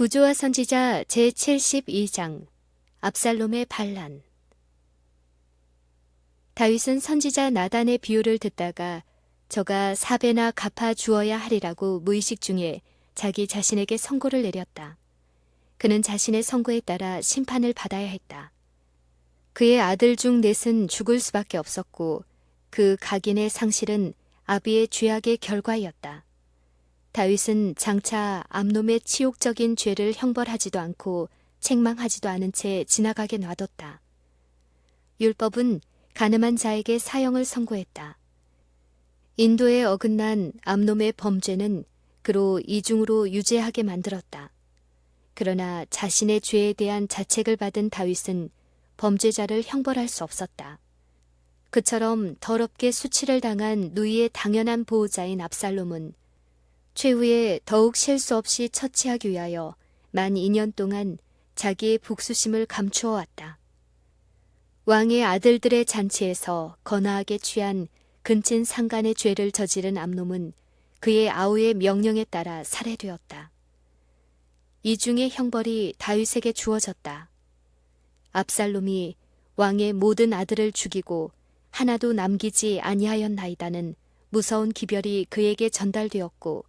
부조와 선지자 제72장 압살롬의 반란. 다윗은 선지자 나단의 비유를 듣다가 저가 4배나 갚아 주어야 하리라고 무의식 중에 자기 자신에게 선고를 내렸다. 그는 자신의 선고에 따라 심판을 받아야 했다. 그의 아들 중 넷은 죽을 수밖에 없었고 그 각인의 상실은 아비의 죄악의 결과였다. 다윗은 장차 암놈의 치욕적인 죄를 형벌하지도 않고 책망하지도 않은 채 지나가게 놔뒀다. 율법은 간음한 자에게 사형을 선고했다. 인도에 어긋난 암놈의 범죄는 그로 이중으로 유죄하게 만들었다. 그러나 자신의 죄에 대한 자책을 받은 다윗은 범죄자를 형벌할 수 없었다. 그처럼 더럽게 수치를 당한 누이의 당연한 보호자인 압살롬은 최후에 더욱 실수 없이 처치하기 위하여 만 2년 동안 자기의 복수심을 감추어 왔다. 왕의 아들들의 잔치에서 거나하게 취한 근친 상간의 죄를 저지른 암놈은 그의 아우의 명령에 따라 살해되었다. 이중의 형벌이 다윗에게 주어졌다. 압살롬이 왕의 모든 아들을 죽이고 하나도 남기지 아니하였나이다는 무서운 기별이 그에게 전달되었고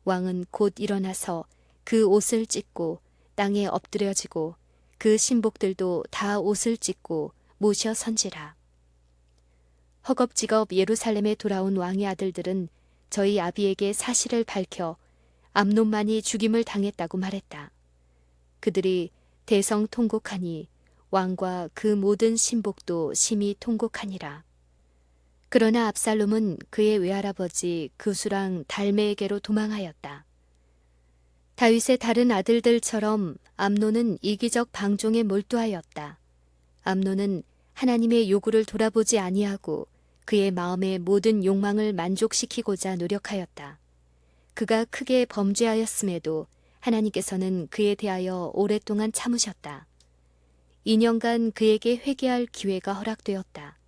왕은 곧 일어나서 그 옷을 찢고 땅에 엎드려지고 그 신복들도 다 옷을 찢고 모셔 선지라. 허겁지겁 예루살렘에 돌아온 왕의 아들들은 저희 아비에게 사실을 밝혀 암논만이 죽임을 당했다고 말했다. 그들이 대성 통곡하니 왕과 그 모든 신복도 심히 통곡하니라. 그러나 압살롬은 그의 외할아버지 그수랑 달메에게로 도망하였다. 다윗의 다른 아들들처럼 암논은 이기적 방종에 몰두하였다. 암논은 하나님의 요구를 돌아보지 아니하고 그의 마음의 모든 욕망을 만족시키고자 노력하였다. 그가 크게 범죄하였음에도 하나님께서는 그에 대하여 오랫동안 참으셨다. 2년간 그에게 회개할 기회가 허락되었다.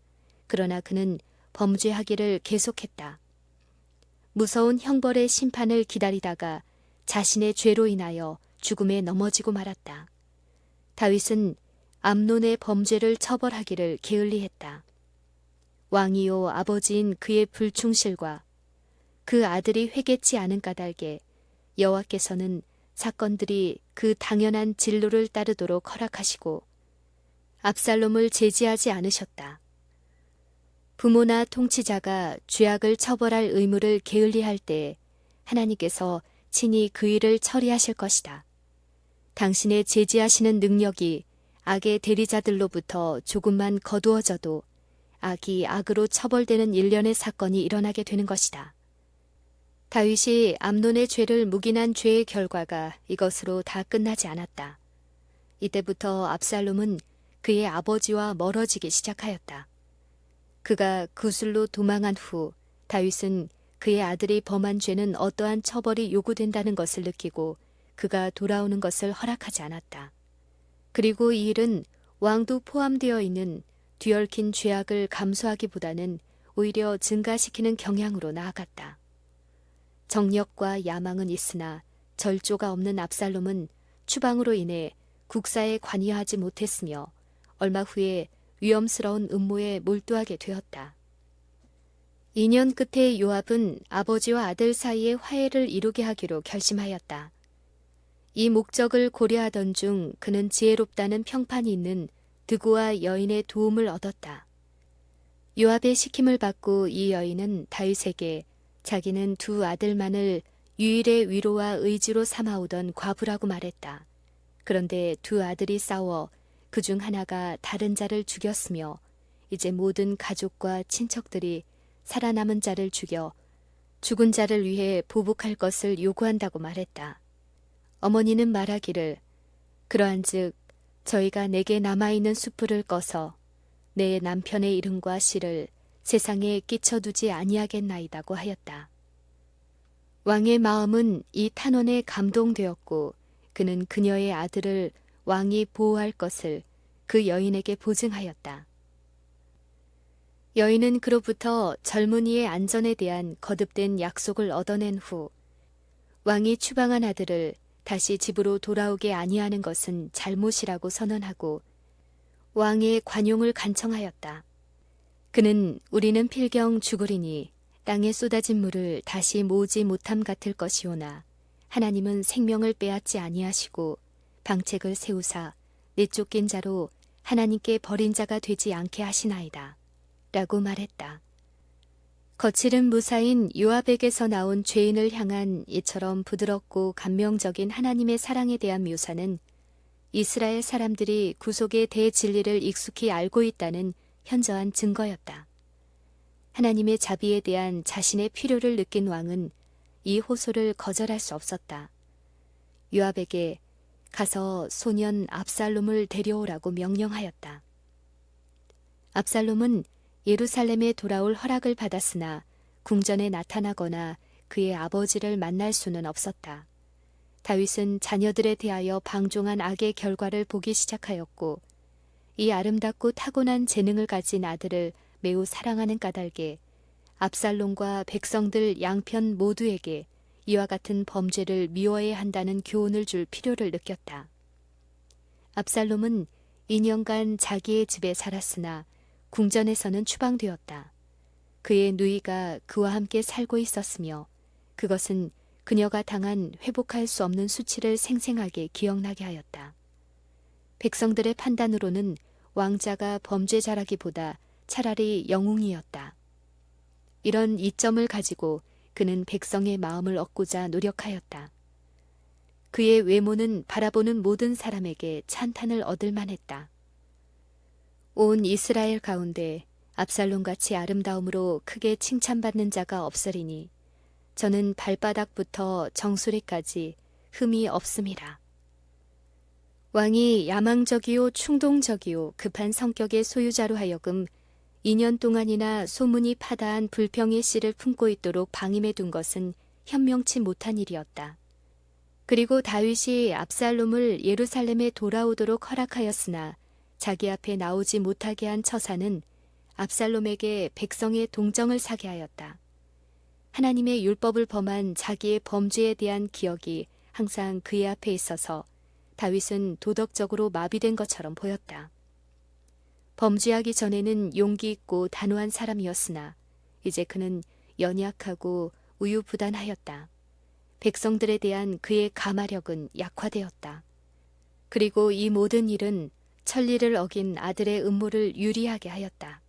그러나 그는 범죄하기를 계속했다. 무서운 형벌의 심판을 기다리다가 자신의 죄로 인하여 죽음에 넘어지고 말았다. 다윗은 암논의 범죄를 처벌하기를 게을리했다. 왕이요 아버지인 그의 불충실과 그 아들이 회개치 않은 까닭에 여호와께서는 사건들이 그 당연한 진로를 따르도록 허락하시고 압살롬을 제지하지 않으셨다. 부모나 통치자가 죄악을 처벌할 의무를 게을리할 때 하나님께서 친히 그 일을 처리하실 것이다. 당신의 제지하시는 능력이 악의 대리자들로부터 조금만 거두어져도 악이 악으로 처벌되는 일련의 사건이 일어나게 되는 것이다. 다윗이 암논의 죄를 묵인한 죄의 결과가 이것으로 다 끝나지 않았다. 이때부터 압살롬은 그의 아버지와 멀어지기 시작하였다. 그가 구슬로 도망한 후 다윗은 그의 아들이 범한 죄는 어떠한 처벌이 요구된다는 것을 느끼고 그가 돌아오는 것을 허락하지 않았다. 그리고 이 일은 왕도 포함되어 있는 뒤얽힌 죄악을 감수하기보다는 오히려 증가시키는 경향으로 나아갔다. 정력과 야망은 있으나 절조가 없는 압살롬은 추방으로 인해 국사에 관여하지 못했으며 얼마 후에 위험스러운 음모에 몰두하게 되었다. 2년 끝에 요압은 아버지와 아들 사이에 화해를 이루게 하기로 결심하였다. 이 목적을 고려하던 중 그는 지혜롭다는 평판이 있는 드고와 여인의 도움을 얻었다. 요압의 시킴을 받고 이 여인은 다윗에게 자기는 두 아들만을 유일의 위로와 의지로 삼아오던 과부라고 말했다. 그런데 두 아들이 싸워 그중 하나가 다른 자를 죽였으며 이제 모든 가족과 친척들이 살아남은 자를 죽여 죽은 자를 위해 보복할 것을 요구한다고 말했다. 어머니는 말하기를 그러한즉 저희가 내게 남아있는 숯불을 꺼서 내 남편의 이름과 씨를 세상에 끼쳐두지 아니하겠나이다고 하였다. 왕의 마음은 이 탄원에 감동되었고 그는 그녀의 아들을 왕이 보호할 것을 그 여인에게 보증하였다. 여인은 그로부터 젊은이의 안전에 대한 거듭된 약속을 얻어낸 후 왕이 추방한 아들을 다시 집으로 돌아오게 아니하는 것은 잘못이라고 선언하고 왕의 관용을 간청하였다. 그는 우리는 필경 죽으리니 땅에 쏟아진 물을 다시 모으지 못함 같을 것이오나 하나님은 생명을 빼앗지 아니하시고 방책을 세우사 내쫓긴 자로 하나님께 버린 자가 되지 않게 하시나이다. 라고 말했다. 거칠은 무사인 요압에게서 나온 죄인을 향한 이처럼 부드럽고 감명적인 하나님의 사랑에 대한 묘사는 이스라엘 사람들이 구속의 대진리를 익숙히 알고 있다는 현저한 증거였다. 하나님의 자비에 대한 자신의 필요를 느낀 왕은 이 호소를 거절할 수 없었다. 요압에게 가서 소년 압살롬을 데려오라고 명령하였다. 압살롬은 예루살렘에 돌아올 허락을 받았으나 궁전에 나타나거나 그의 아버지를 만날 수는 없었다. 다윗은 자녀들에 대하여 방종한 악의 결과를 보기 시작하였고 이 아름답고 타고난 재능을 가진 아들을 매우 사랑하는 까닭에 압살롬과 백성들 양편 모두에게 이와 같은 범죄를 미워해야 한다는 교훈을 줄 필요를 느꼈다. 압살롬은 2년간 자기의 집에 살았으나 궁전에서는 추방되었다. 그의 누이가 그와 함께 살고 있었으며 그것은 그녀가 당한 회복할 수 없는 수치를 생생하게 기억나게 하였다. 백성들의 판단으로는 왕자가 범죄자라기보다 차라리 영웅이었다. 이런 이점을 가지고 그는 백성의 마음을 얻고자 노력하였다. 그의 외모는 바라보는 모든 사람에게 찬탄을 얻을 만했다. 온 이스라엘 가운데 압살롬같이 아름다움으로 크게 칭찬받는 자가 없으리니 저는 발바닥부터 정수리까지 흠이 없음이라. 왕이 야망적이요 충동적이요 급한 성격의 소유자로 하여금 2년 동안이나 소문이 파다한 불평의 씨를 품고 있도록 방임해 둔 것은 현명치 못한 일이었다. 그리고 다윗이 압살롬을 예루살렘에 돌아오도록 허락하였으나 자기 앞에 나오지 못하게 한 처사는 압살롬에게 백성의 동정을 사게 하였다. 하나님의 율법을 범한 자기의 범죄에 대한 기억이 항상 그의 앞에 있어서 다윗은 도덕적으로 마비된 것처럼 보였다. 범죄하기 전에는 용기 있고 단호한 사람이었으나 이제 그는 연약하고 우유부단하였다. 백성들에 대한 그의 가마력은 약화되었다. 그리고 이 모든 일은 천리를 어긴 아들의 음모를 유리하게 하였다.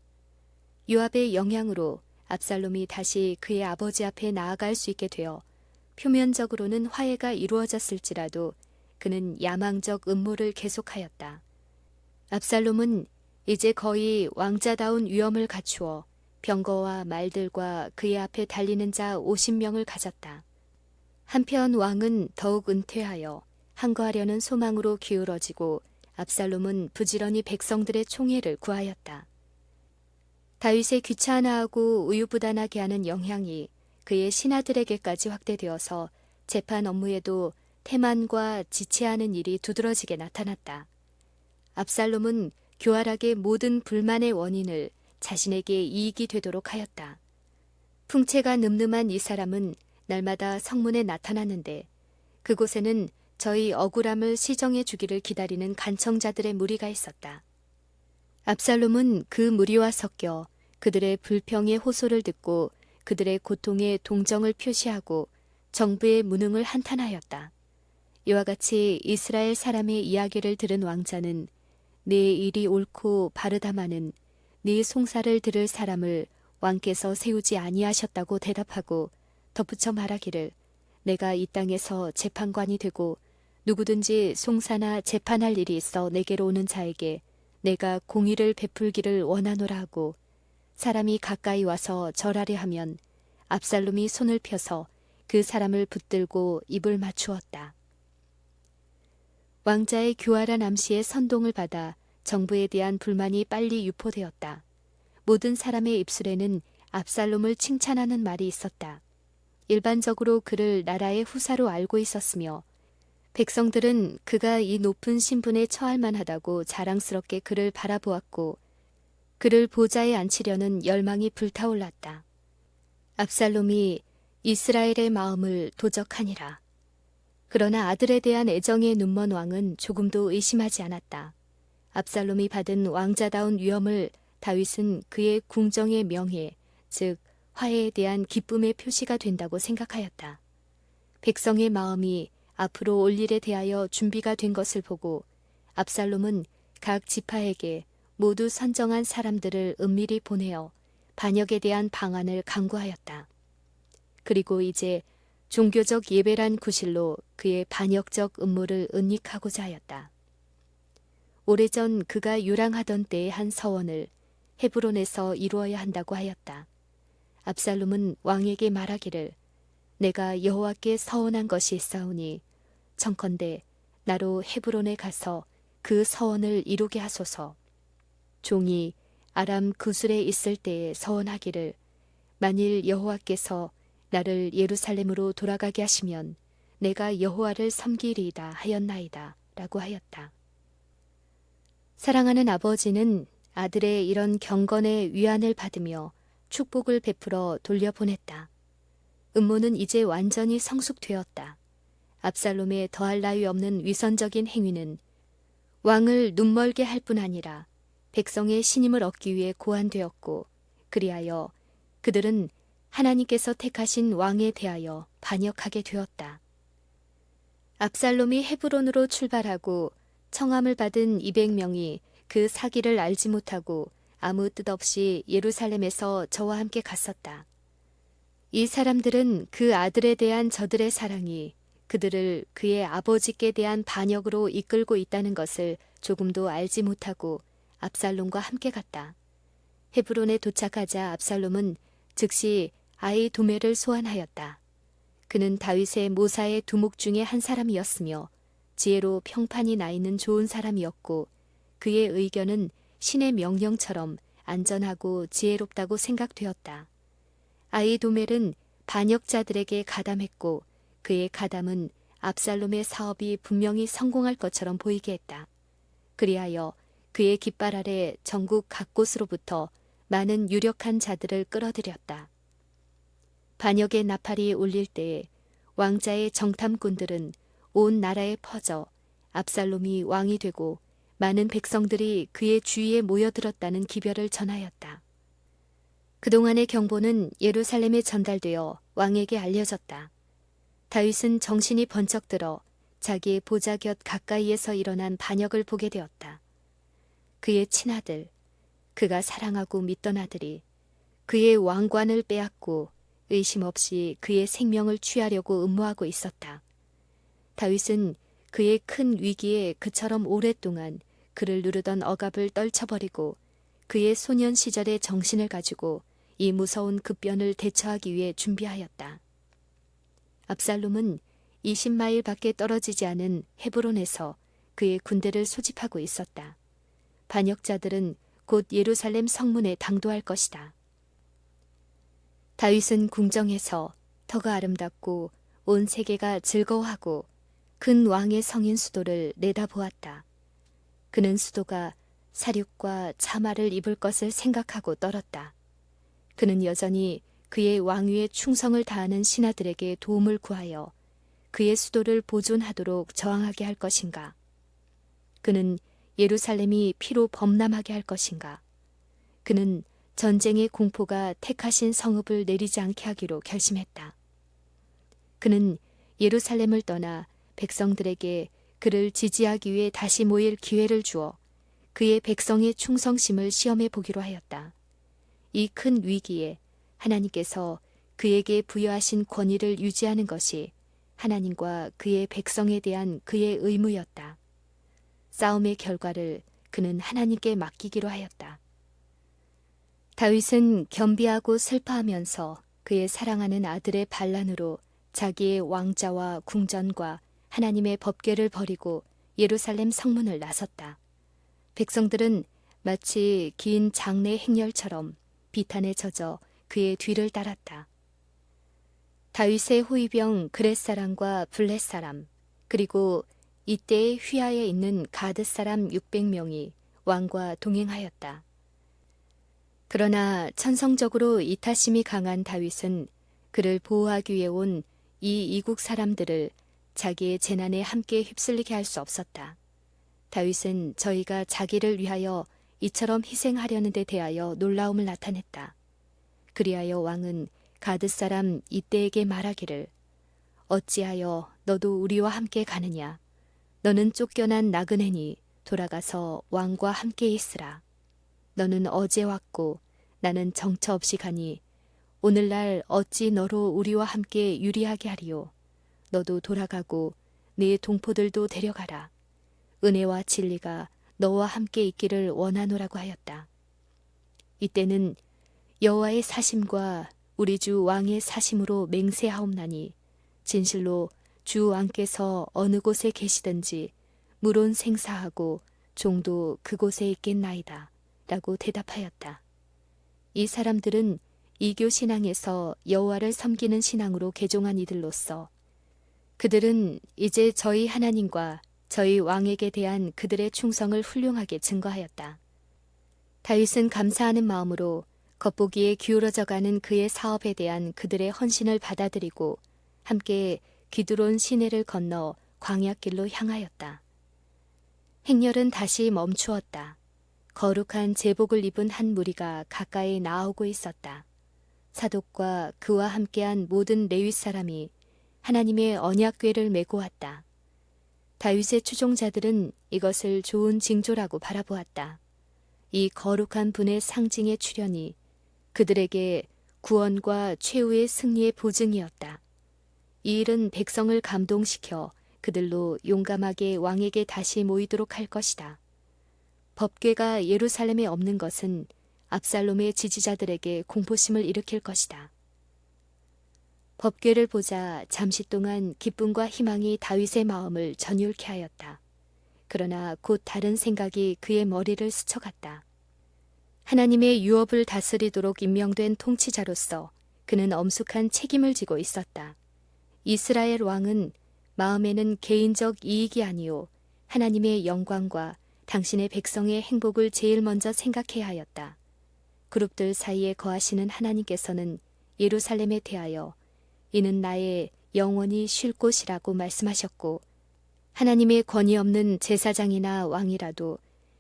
요압의 영향으로 압살롬이 다시 그의 아버지 앞에 나아갈 수 있게 되어 표면적으로는 화해가 이루어졌을지라도 그는 야망적 음모를 계속하였다. 압살롬은 이제 거의 왕자다운 위엄을 갖추어 병거와 말들과 그의 앞에 달리는 자 50명을 가졌다. 한편 왕은 더욱 은퇴하여 항거하려는 소망으로 기울어지고 압살롬은 부지런히 백성들의 총애를 구하였다. 다윗의 귀찮아하고 우유부단하게 하는 영향이 그의 신하들에게까지 확대되어서 재판 업무에도 태만과 지체하는 일이 두드러지게 나타났다. 압살롬은 교활하게 모든 불만의 원인을 자신에게 이익이 되도록 하였다. 풍채가 늠름한 이 사람은 날마다 성문에 나타났는데 그곳에는 저희 억울함을 시정해 주기를 기다리는 간청자들의 무리가 있었다. 압살롬은 그 무리와 섞여 그들의 불평의 호소를 듣고 그들의 고통에 동정을 표시하고 정부의 무능을 한탄하였다. 이와 같이 이스라엘 사람의 이야기를 들은 왕자는 네 일이 옳고 바르다마는 네 송사를 들을 사람을 왕께서 세우지 아니하셨다고 대답하고 덧붙여 말하기를 내가 이 땅에서 재판관이 되고 누구든지 송사나 재판할 일이 있어 내게로 오는 자에게 내가 공의를 베풀기를 원하노라 하고 사람이 가까이 와서 절하려 하면 압살롬이 손을 펴서 그 사람을 붙들고 입을 맞추었다. 왕자의 교활한 암시에 선동을 받아 정부에 대한 불만이 빨리 유포되었다. 모든 사람의 입술에는 압살롬을 칭찬하는 말이 있었다. 일반적으로 그를 나라의 후사로 알고 있었으며 백성들은 그가 이 높은 신분에 처할 만하다고 자랑스럽게 그를 바라보았고 그를 보좌에 앉히려는 열망이 불타올랐다. 압살롬이 이스라엘의 마음을 도적하니라. 그러나 아들에 대한 애정에 눈먼 왕은 조금도 의심하지 않았다. 압살롬이 받은 왕자다운 위엄을 다윗은 그의 궁정의 명예, 즉 화해에 대한 기쁨의 표시가 된다고 생각하였다. 백성의 마음이 앞으로 올 일에 대하여 준비가 된 것을 보고 압살롬은 각 지파에게 모두 선정한 사람들을 은밀히 보내어 반역에 대한 방안을 강구하였다. 그리고 이제 종교적 예배란 구실로 그의 반역적 음모를 은닉하고자 하였다. 오래전 그가 유랑하던 때의 한 서원을 헤브론에서 이루어야 한다고 하였다. 압살롬은 왕에게 말하기를 내가 여호와께 서원한 것이 있사오니 청컨대 나로 헤브론에 가서 그 서원을 이루게 하소서. 종이 아람 구술에 있을 때에 서원하기를 만일 여호와께서 나를 예루살렘으로 돌아가게 하시면 내가 여호와를 섬기리이다 하였나이다 라고 하였다. 사랑하는 아버지는 아들의 이런 경건의 위안을 받으며 축복을 베풀어 돌려보냈다. 음모는 이제 완전히 성숙되었다. 압살롬의 더할 나위 없는 위선적인 행위는 왕을 눈멀게 할 뿐 아니라 백성의 신임을 얻기 위해 고안되었고 그리하여 그들은 하나님께서 택하신 왕에 대하여 반역하게 되었다. 압살롬이 헤브론으로 출발하고 청함을 받은 200명이 그 사기를 알지 못하고 아무 뜻 없이 예루살렘에서 저와 함께 갔었다. 이 사람들은 그 아들에 대한 저들의 사랑이 그들을 그의 아버지께 대한 반역으로 이끌고 있다는 것을 조금도 알지 못하고 압살롬과 함께 갔다. 헤브론에 도착하자 압살롬은 즉시 아히도멜을 소환하였다. 그는 다윗의 모사의 두목 중에 한 사람이었으며 지혜로 평판이 나 있는 좋은 사람이었고 그의 의견은 신의 명령처럼 안전하고 지혜롭다고 생각되었다. 아히도멜은 반역자들에게 가담했고 그의 가담은 압살롬의 사업이 분명히 성공할 것처럼 보이게 했다. 그리하여 그의 깃발 아래 전국 각곳으로부터 많은 유력한 자들을 끌어들였다. 반역의 나팔이 울릴 때에 왕자의 정탐꾼들은 온 나라에 퍼져 압살롬이 왕이 되고 많은 백성들이 그의 주위에 모여들었다는 기별을 전하였다. 그동안의 경보는 예루살렘에 전달되어 왕에게 알려졌다. 다윗은 정신이 번쩍 들어 자기의 보좌 곁 가까이에서 일어난 반역을 보게 되었다. 그의 친아들, 그가 사랑하고 믿던 아들이 그의 왕관을 빼앗고 의심 없이 그의 생명을 취하려고 음모하고 있었다. 다윗은 그의 큰 위기에 그처럼 오랫동안 그를 누르던 억압을 떨쳐버리고 그의 소년 시절의 정신을 가지고 이 무서운 급변을 대처하기 위해 준비하였다. 압살롬은 20마일 밖에 떨어지지 않은 헤브론에서 그의 군대를 소집하고 있었다. 반역자들은 곧 예루살렘 성문에 당도할 것이다. 다윗은 궁정에서 터가 아름답고 온 세계가 즐거워하고 큰 왕의 성인 수도를 내다보았다. 그는 수도가 사륙과 차마를 입을 것을 생각하고 떨었다. 그는 여전히 그의 왕위에 충성을 다하는 신하들에게 도움을 구하여 그의 수도를 보존하도록 저항하게 할 것인가? 그는 예루살렘이 피로 범람하게 할 것인가? 그는 전쟁의 공포가 택하신 성읍을 내리지 않게 하기로 결심했다. 그는 예루살렘을 떠나 백성들에게 그를 지지하기 위해 다시 모일 기회를 주어 그의 백성의 충성심을 시험해 보기로 하였다. 이 큰 위기에 하나님께서 그에게 부여하신 권위를 유지하는 것이 하나님과 그의 백성에 대한 그의 의무였다. 싸움의 결과를 그는 하나님께 맡기기로 하였다. 다윗은 겸비하고 슬퍼하면서 그의 사랑하는 아들의 반란으로 자기의 왕자와 궁전과 하나님의 법궤를 버리고 예루살렘 성문을 나섰다. 백성들은 마치 긴 장례 행렬처럼 비탄에 젖어 그의 뒤를 따랐다. 다윗의 호위병 그렛사람과 블렛사람 그리고 이때의 휘하에 있는 가드사람 600명이 왕과 동행하였다. 그러나 천성적으로 이타심이 강한 다윗은 그를 보호하기 위해 온 이 이국 사람들을 자기의 재난에 함께 휩쓸리게 할 수 없었다. 다윗은 저희가 자기를 위하여 이처럼 희생하려는 데 대하여 놀라움을 나타냈다. 그리하여 왕은 가드 사람 이때에게 말하기를 어찌하여 너도 우리와 함께 가느냐. 너는 쫓겨난 나그네니 돌아가서 왕과 함께 있으라. 너는 어제 왔고 나는 정처 없이 가니 오늘날 어찌 너로 우리와 함께 유리하게 하리요. 너도 돌아가고 네 동포들도 데려가라. 은혜와 진리가 너와 함께 있기를 원하노라고 하였다. 이때는 여호와의 사심과 우리 주 왕의 사심으로 맹세하옵나니 진실로 주 왕께서 어느 곳에 계시든지 물론 생사하고 종도 그곳에 있겠나이다 라고 대답하였다. 이 사람들은 이교 신앙에서 여호와를 섬기는 신앙으로 개종한 이들로서 그들은 이제 저희 하나님과 저희 왕에게 대한 그들의 충성을 훌륭하게 증거하였다. 다윗은 감사하는 마음으로 겉보기에 기울어져가는 그의 사업에 대한 그들의 헌신을 받아들이고 함께 기드론 시내를 건너 광야길로 향하였다. 행렬은 다시 멈추었다. 거룩한 제복을 입은 한 무리가 가까이 나아오고 있었다. 사독과 그와 함께한 모든 레위 사람이 하나님의 언약궤를 메고 왔다. 다윗의 추종자들은 이것을 좋은 징조라고 바라보았다. 이 거룩한 분의 상징의 출현이 그들에게 구원과 최후의 승리의 보증이었다. 이 일은 백성을 감동시켜 그들로 용감하게 왕에게 다시 모이도록 할 것이다. 법궤가 예루살렘에 없는 것은 압살롬의 지지자들에게 공포심을 일으킬 것이다. 법궤를 보자 잠시 동안 기쁨과 희망이 다윗의 마음을 전율케 하였다. 그러나 곧 다른 생각이 그의 머리를 스쳐갔다. 하나님의 유업을 다스리도록 임명된 통치자로서 그는 엄숙한 책임을 지고 있었다. 이스라엘 왕은 마음에는 개인적 이익이 아니오 하나님의 영광과 당신의 백성의 행복을 제일 먼저 생각해야 하였다. 그룹들 사이에 거하시는 하나님께서는 예루살렘에 대하여 이는 나의 영원히 쉴 곳이라고 말씀하셨고 하나님의 권위 없는 제사장이나 왕이라도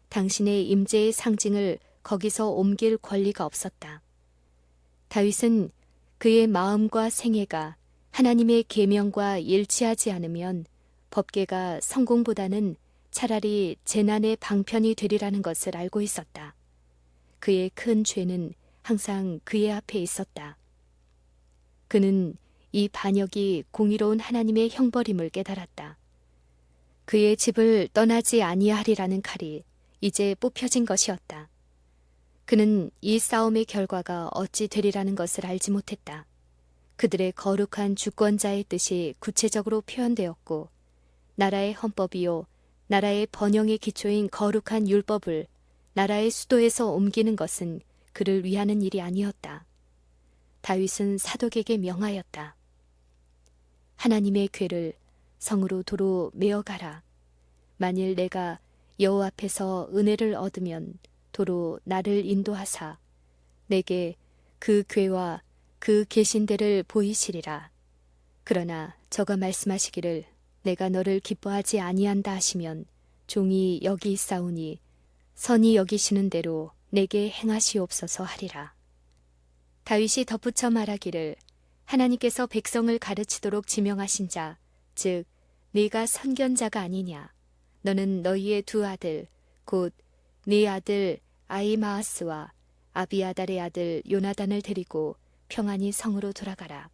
당신의 임재의 상징을 거기서 옮길 권리가 없었다. 다윗은 그의 마음과 생애가 하나님의 계명과 일치하지 않으면 법궤가 성공보다는 차라리 재난의 방편이 되리라는 것을 알고 있었다. 그의 큰 죄는 항상 그의 앞에 있었다. 그는 이 반역이 공의로운 하나님의 형벌임을 깨달았다. 그의 집을 떠나지 아니하리라는 칼이 이제 뽑혀진 것이었다. 그는 이 싸움의 결과가 어찌 되리라는 것을 알지 못했다. 그들의 거룩한 주권자의 뜻이 구체적으로 표현되었고 나라의 헌법이요 나라의 번영의 기초인 거룩한 율법을 나라의 수도에서 옮기는 것은 그를 위하는 일이 아니었다. 다윗은 사독에게 명하였다. 하나님의 궤를 성으로 도로 메어가라. 만일 내가 여호와 앞에서 은혜를 얻으면 도로 나를 인도하사 내게 그 궤와 그 계신 데를 보이시리라. 그러나 저가 말씀하시기를 내가 너를 기뻐하지 아니한다 하시면 종이 여기 있사오니 선이 여기시는 대로 내게 행하시옵소서 하리라. 다윗이 덧붙여 말하기를 하나님께서 백성을 가르치도록 지명하신 자, 즉 네가 선견자가 아니냐. 너는 너희의 두 아들, 곧 네 아들 아히마아스와 아비아달의 아들 요나단을 데리고 평안히 성으로 돌아가라.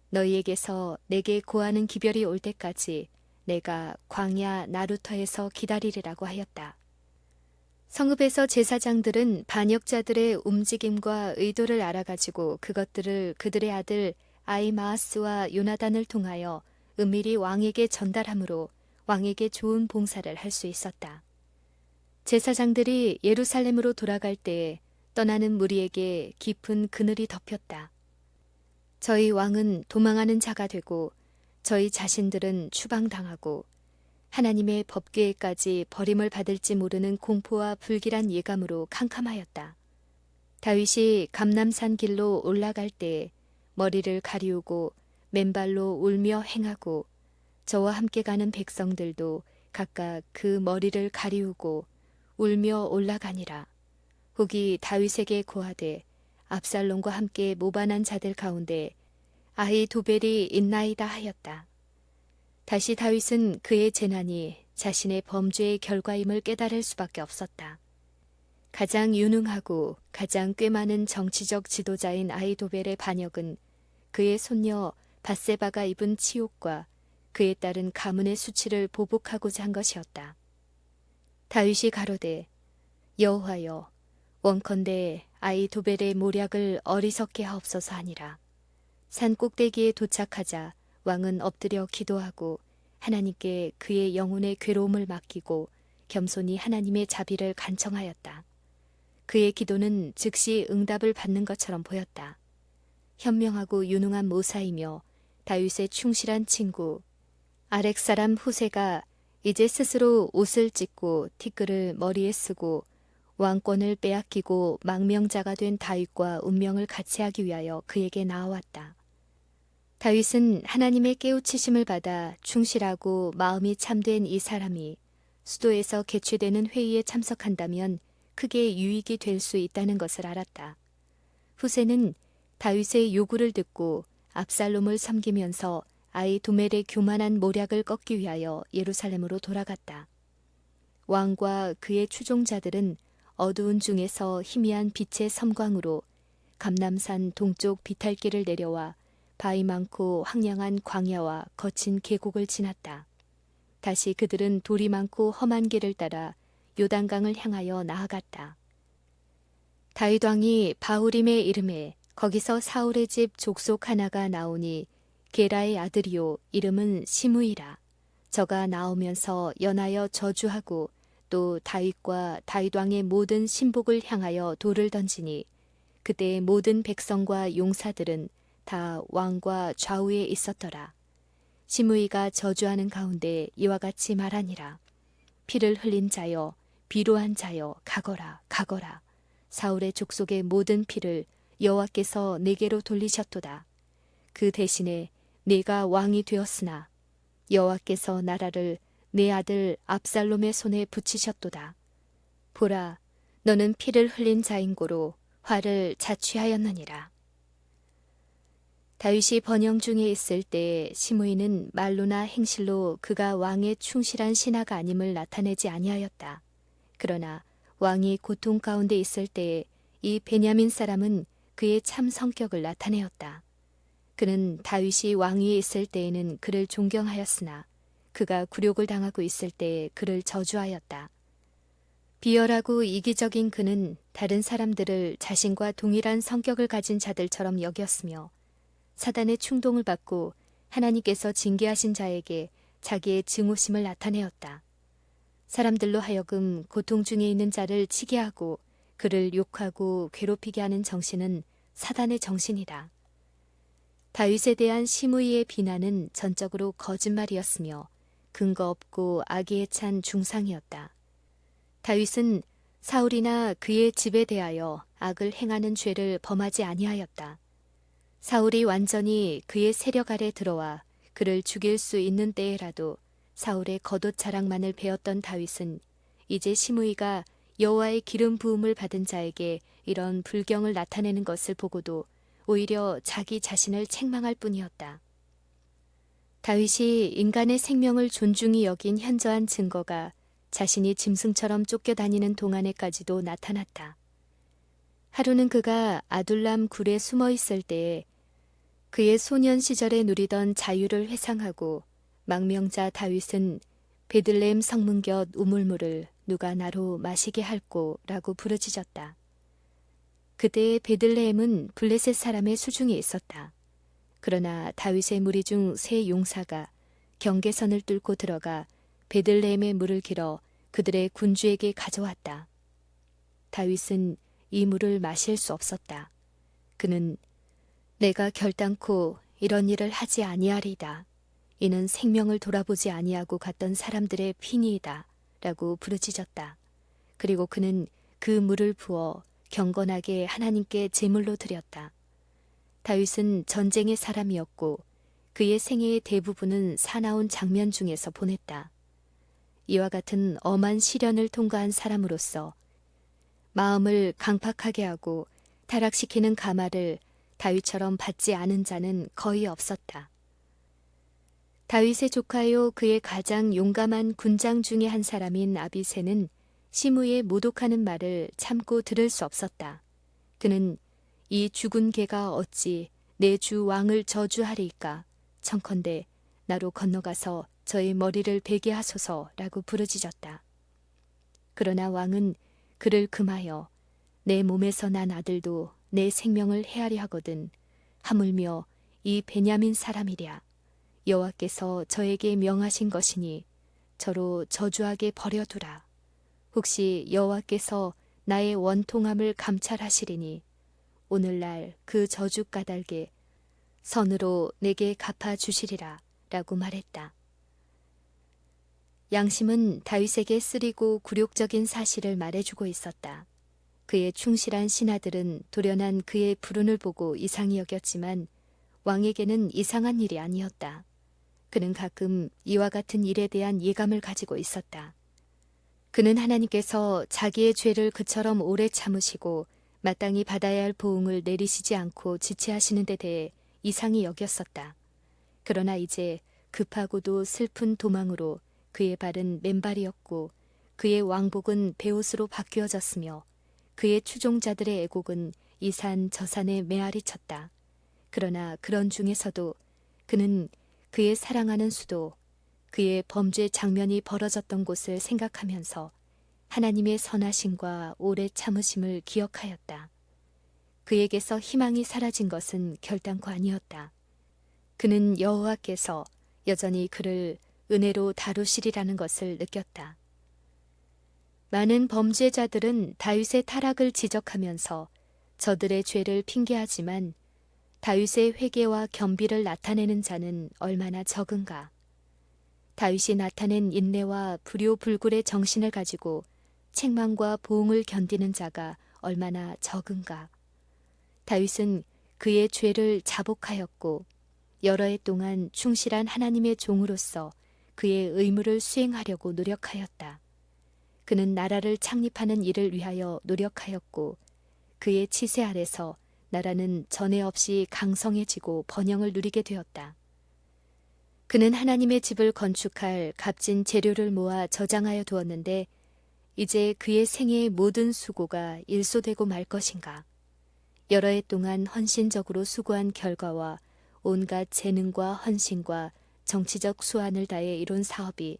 너희에게서 내게 고하는 기별이 올 때까지 내가 광야 나루터에서 기다리리라고 하였다. 성읍에서 제사장들은 반역자들의 움직임과 의도를 알아가지고 그것들을 그들의 아들 아히마아스와 요나단을 통하여 은밀히 왕에게 전달하므로 왕에게 좋은 봉사를 할 수 있었다. 제사장들이 예루살렘으로 돌아갈 때에 떠나는 무리에게 깊은 그늘이 덮였다. 저희 왕은 도망하는 자가 되고 저희 자신들은 추방당하고 하나님의 법궤에까지 버림을 받을지 모르는 공포와 불길한 예감으로 캄캄하였다. 다윗이 감람산 길로 올라갈 때에 머리를 가리우고 맨발로 울며 행하고 저와 함께 가는 백성들도 각각 그 머리를 가리우고 울며 올라가니라. 후기 다윗에게 고하되 압살롬과 함께 모반한 자들 가운데 아히도벨이 있나이다 하였다. 다시 다윗은 그의 재난이 자신의 범죄의 결과임을 깨달을 수밖에 없었다. 가장 유능하고 가장 꽤 많은 정치적 지도자인 아히도벨의 반역은 그의 손녀 밧세바가 입은 치욕과 그에 따른 가문의 수치를 보복하고자 한 것이었다. 다윗이 가로되 여호와여 원컨대 아히도벨의 모략을 어리석게 하옵소서 하니라. 산 꼭대기에 도착하자 왕은 엎드려 기도하고 하나님께 그의 영혼의 괴로움을 맡기고 겸손히 하나님의 자비를 간청하였다. 그의 기도는 즉시 응답을 받는 것처럼 보였다. 현명하고 유능한 모사이며 다윗의 충실한 친구 아렉 사람 후세가 이제 스스로 옷을 찢고 티끌을 머리에 쓰고 왕권을 빼앗기고 망명자가 된 다윗과 운명을 같이 하기 위하여 그에게 나아왔다. 다윗은 하나님의 깨우치심을 받아 충실하고 마음이 참된 이 사람이 수도에서 개최되는 회의에 참석한다면 크게 유익이 될 수 있다는 것을 알았다. 후세는 다윗의 요구를 듣고 압살롬을 섬기면서 아히도멜의 교만한 모략을 꺾기 위하여 예루살렘으로 돌아갔다. 왕과 그의 추종자들은 어두운 중에서 희미한 빛의 섬광으로 감람산 동쪽 비탈길을 내려와 바위 많고 황량한 광야와 거친 계곡을 지났다. 다시 그들은 돌이 많고 험한 길을 따라 요단강을 향하여 나아갔다. 다윗 왕이 바후림에 이르매 거기서 사울의 집 족속 하나가 나오니 게라의 아들이요 이름은 시므이라. 저가 나오면서 연하여 저주하고 또 다윗과 다윗 왕의 모든 신복을 향하여 돌을 던지니 그때의 모든 백성과 용사들은 다 왕과 좌우에 있었더라. 시므이가 저주하는 가운데 이와 같이 말하니라. 피를 흘린 자여 비로한 자여 가거라 가거라. 사울의 족속의 모든 피를 여호와께서 내게로 돌리셨도다. 그 대신에 내가 왕이 되었으나 여호와께서 나라를 내 아들 압살롬의 손에 붙이셨도다. 보라, 너는 피를 흘린 자인고로 화를 자취하였느니라. 다윗이 번영 중에 있을 때 시므이는 말로나 행실로 그가 왕의 충실한 신하가 아님을 나타내지 아니하였다. 그러나 왕이 고통 가운데 있을 때에 이 베냐민 사람은 그의 참 성격을 나타내었다. 그는 다윗이 왕위에 있을 때에는 그를 존경하였으나 그가 굴욕을 당하고 있을 때에 그를 저주하였다. 비열하고 이기적인 그는 다른 사람들을 자신과 동일한 성격을 가진 자들처럼 여겼으며 사단의 충동을 받고 하나님께서 징계하신 자에게 자기의 증오심을 나타내었다. 사람들로 하여금 고통 중에 있는 자를 치게 하고 그를 욕하고 괴롭히게 하는 정신은 사단의 정신이다. 다윗에 대한 시므이의 비난은 전적으로 거짓말이었으며 근거 없고 악의에 찬 중상이었다. 다윗은 사울이나 그의 집에 대하여 악을 행하는 죄를 범하지 아니하였다. 사울이 완전히 그의 세력 아래 들어와 그를 죽일 수 있는 때에라도 사울의 겉옷 자랑만을 베었던 다윗은 이제 시므이가 여호와의 기름 부음을 받은 자에게 이런 불경을 나타내는 것을 보고도 오히려 자기 자신을 책망할 뿐이었다. 다윗이 인간의 생명을 존중히 여긴 현저한 증거가 자신이 짐승처럼 쫓겨다니는 동안에까지도 나타났다. 하루는 그가 아둘람 굴에 숨어 있을 때에 그의 소년 시절에 누리던 자유를 회상하고 망명자 다윗은 베들레헴 성문 곁 우물물을 누가 나로 마시게 할꼬 라고 부르짖었다. 그때의 베들레헴은 블레셋 사람의 수중에 있었다. 그러나 다윗의 무리 중 세 용사가 경계선을 뚫고 들어가 베들레헴의 물을 길어 그들의 군주에게 가져왔다. 다윗은 이 물을 마실 수 없었다. 그는 내가 결단코 이런 일을 하지 아니하리이다. 이는 생명을 돌아보지 아니하고 갔던 사람들의 피니이다. 라고 부르짖었다. 그리고 그는 그 물을 부어 경건하게 하나님께 제물로 드렸다. 다윗은 전쟁의 사람이었고 그의 생애의 대부분은 사나운 장면 중에서 보냈다. 이와 같은 엄한 시련을 통과한 사람으로서 마음을 강팍하게 하고 타락시키는 가마를 다윗처럼 받지 않은 자는 거의 없었다. 다윗의 조카요 그의 가장 용감한 군장 중의 한 사람인 아비새는 시므의 모독하는 말을 참고 들을 수 없었다. 그는 이 죽은 개가 어찌 내 주 왕을 저주하리이까 청컨대 나로 건너가서 저의 머리를 베게 하소서라고 부르짖었다. 그러나 왕은 그를 금하여 내 몸에서 난 아들도 내 생명을 해하려 하거든 하물며 이 베냐민 사람이랴 여호와께서 저에게 명하신 것이니 저로 저주하게 버려두라. 혹시 여호와께서 나의 원통함을 감찰하시리니 오늘날 그 저주 까닭에 선으로 내게 갚아주시리라 라고 말했다. 양심은 다윗에게 쓰리고 굴욕적인 사실을 말해주고 있었다. 그의 충실한 신하들은 돌연한 그의 불운을 보고 이상히 여겼지만 왕에게는 이상한 일이 아니었다. 그는 가끔 이와 같은 일에 대한 예감을 가지고 있었다. 그는 하나님께서 자기의 죄를 그처럼 오래 참으시고 마땅히 받아야 할 보응을 내리시지 않고 지체하시는 데 대해 이상히 여겼었다. 그러나 이제 급하고도 슬픈 도망으로 그의 발은 맨발이었고 그의 왕복은 베옷으로 바뀌어졌으며 그의 추종자들의 애곡은 이 산 저 산에 메아리 쳤다. 그러나 그런 중에서도 그는 그의 사랑하는 수도 그의 범죄 장면이 벌어졌던 곳을 생각하면서 하나님의 선하심과 오래 참으심을 기억하였다. 그에게서 희망이 사라진 것은 결단코 아니었다. 그는 여호와께서 여전히 그를 은혜로 다루시리라는 것을 느꼈다. 많은 범죄자들은 다윗의 타락을 지적하면서 저들의 죄를 핑계하지만 다윗의 회개와 겸비를 나타내는 자는 얼마나 적은가. 다윗이 나타낸 인내와 불효불굴의 정신을 가지고 책망과 보응을 견디는 자가 얼마나 적은가. 다윗은 그의 죄를 자복하였고 여러 해 동안 충실한 하나님의 종으로서 그의 의무를 수행하려고 노력하였다. 그는 나라를 창립하는 일을 위하여 노력하였고 그의 치세 아래서 나라는 전에 없이 강성해지고 번영을 누리게 되었다. 그는 하나님의 집을 건축할 값진 재료를 모아 저장하여 두었는데 이제 그의 생애의 모든 수고가 일소되고 말 것인가. 여러 해 동안 헌신적으로 수고한 결과와 온갖 재능과 헌신과 정치적 수완을 다해 이룬 사업이